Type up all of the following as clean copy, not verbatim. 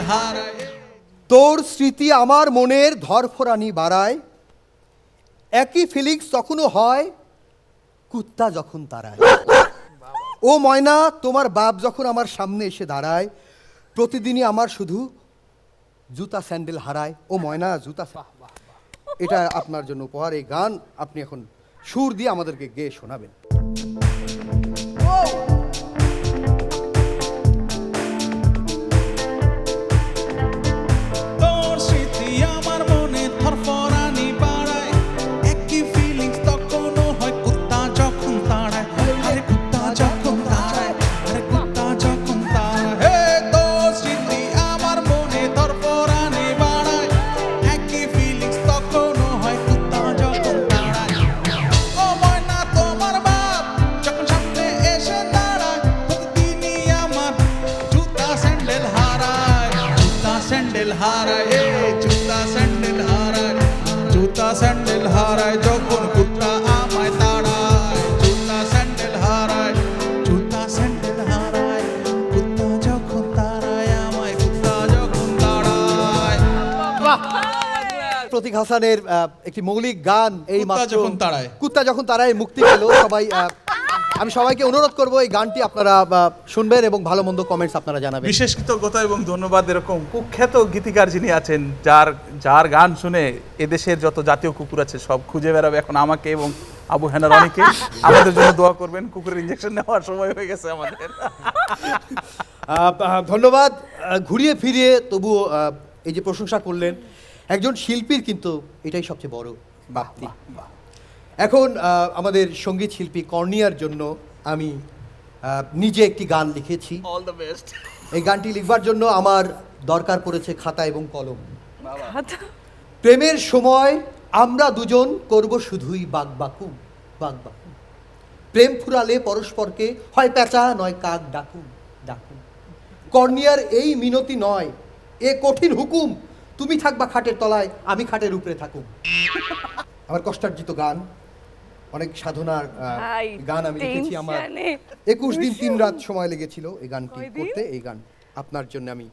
হারায়। তোর স্মৃতি আমার মনের ধরফরানি বাড়ায়, একই ফিলিংস তখনও হয় কুত্তা যখন তাড়ায়। ও ময়না, তোমার বাপ যখন আমার সামনে এসে দাঁড়ায়, প্রতিদিনই আমার শুধু জুতা স্যান্ডেল হারায়। ও ময়না জুতা এটা আপনার জন্য উপহার। এই গান আপনি এখন সুর দিয়ে আমাদেরকে গেয়ে শোনাবেন। তোর স্মৃতি আমার মনে ধরফরানি বাড়ায়, একই ফিলিংস তখনও হয় কুত্তা যখন তাড়ায়। আরে কুত্তা যখন তাড়ায়, আরে কুত্তা যখন তাড়ায়। হে তোর স্মৃতি আমার মনে ধরফরানি বাড়ায়, একই ফিলিংস তখনও হয় কুত্তা যখন তাড়ায়। ও ময়না, তোমার বাপ যখন সামনে এসে দাঁড়ায়, প্রতিদিনই আমার জুতা স্যান্ডেল হারায়। জুতা স্যান্ডেল হারায়, এ জুতা স্যান্ডেল হারায়। জুতা স্যান্ডেল হারায় যখন কুত্তা আমায় তাড়ায়। জুতা স্যান্ডেল হারায়, জুতা স্যান্ডেল হারায়। কুত্তা যখন তাড়ায় আমায়, কুত্তা যখন তাড়ায়। প্রতীক হাসানের একটি মৌলিক গান এই কুত্তা মাত্র যখন তাড়ায়। কুত্তা যখন তাড়ায় মুক্তি পেল। সবাই আমি সবাইকে অনুরোধ করব এই গানটি আপনারা শুনবেন এবং ভালো মন্দ কমেন্টস আপনারা জানাবেন। বিশেষ কৃতজ্ঞতা এবং ধন্যবাদ এরকম কুখ্যাত গীতিকার যিনি আছেন, যার গান শুনে এদেশের যত জাতীয় কুকুর আছে সব খুঁজে বেড়াবে এখন আমাকে এবং আবু হেনার অনেকে। আমাদের জন্য দোয়া করবেন, কুকুরের ইনজেকশন নেওয়ার সময় হয়ে গেছে আমাদের। ধন্যবাদ। ঘুরিয়ে ফিরিয়ে তবুও এই যে প্রশংসা করলেন, একজন শিল্পীর কিন্তু এটাই সবচেয়ে বড় প্রাপ্তি। এখন আমাদের সঙ্গীত শিল্পী কর্নিয়ার জন্য আমি নিজে একটি গান লিখেছি। All the best. এই গানটি লিখবার জন্য আমার দরকার পড়েছে খাতা এবং কলম। প্রেমের সময় আমরা দুজন করব শুধুই বাকবাকুম বাকবাকুম। প্রেম ফুরালে পরস্পরকে হয় পেঁচা নয় কাক ডাকুম ডাকুম। কর্নিয়ার এই মিনতি নয়, এ কঠিন হুকুম, তুমি থাকবা খাটের তলায়, আমি খাটের উপরে থাকুম। আমার কষ্টার্জিত গান, অনেক সাধনার গান আমি লিখেছি। আমার 21 দিন 3 রাত সময় লেগেছিল এই গানটি করতে। এই গান আপনার জন্য আমি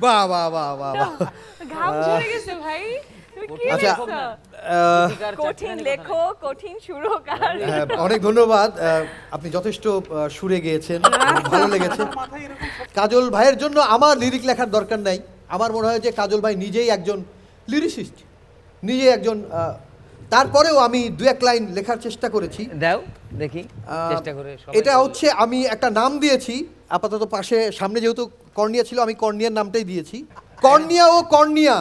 বাহ বাহ বাহ বাহ বাহ। ঘাম ঝরে গেছে ভাই। তুমি কি আচ্ছা, লিখছো? কঠিন লেখক, কঠিন সুরকার। অনেক ধন্যবাদ। আপনি যথেষ্ট সুরে গেয়েছেন, ভালো লেগেছে। কাজল ভাইয়ের জন্য আমার লিরিক লেখার দরকার নাই। আমার মনে হয় যে কাজল ভাই নিজেই একজন লিরিসিস্ট, নিজেই একজন। তারপরেও আমি 2-1 লাইন লেখার চেষ্টা করেছি। দাও দেখি, চেষ্টা করে। এটা হচ্ছে আমি একটা নাম দিয়েছি আপাতত, পাশে সামনে যেহেতু কর্নিয়া ছিল আমি কর্নিয়ার নামটাই দিয়েছি। কর্নিয়া ও কর্নিয়া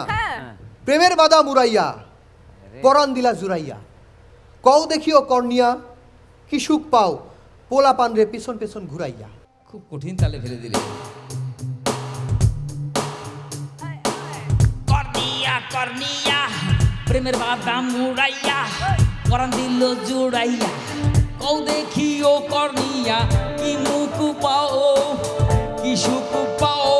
প্রেমের বাদা মুরাইয়া, পরান দিলা জুরাইয়া, কও দেখিও কর্নিয়া কি সুখ পাও, পোলা পান রে পিছন পেছন ঘুরাইয়া। খুব কঠিন তালে ফেলে দিলে। কর্নিয়া কর্নিয়া প্রেমের বাদা মুরাইয়া, পরান দিল জুড়াইয়া, কও দেখিও কর্নিয়া কি মুখ পাও, কি সুখ পাও,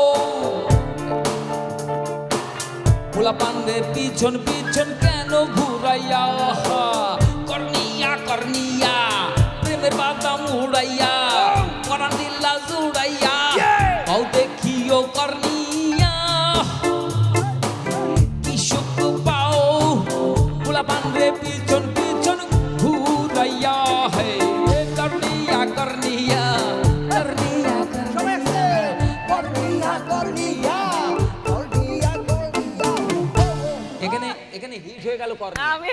পোলা পান্ডে পিছন পিছন কেন ঘুরাইয়া। কর্নিয়া কর্নিয়া প্রেমের বাদা মুড়াইয়া, পরান দিলা জুড়াইয়া, কও দেখিও কর্নিয়া কি সুখ পাও, পোলা পান্ডে পিছন পিছন ঘুরাইয়া। হে cornea cornea cornea cornea cornea. এখানে হিট হয়ে গেল কর্নিয়া। আমি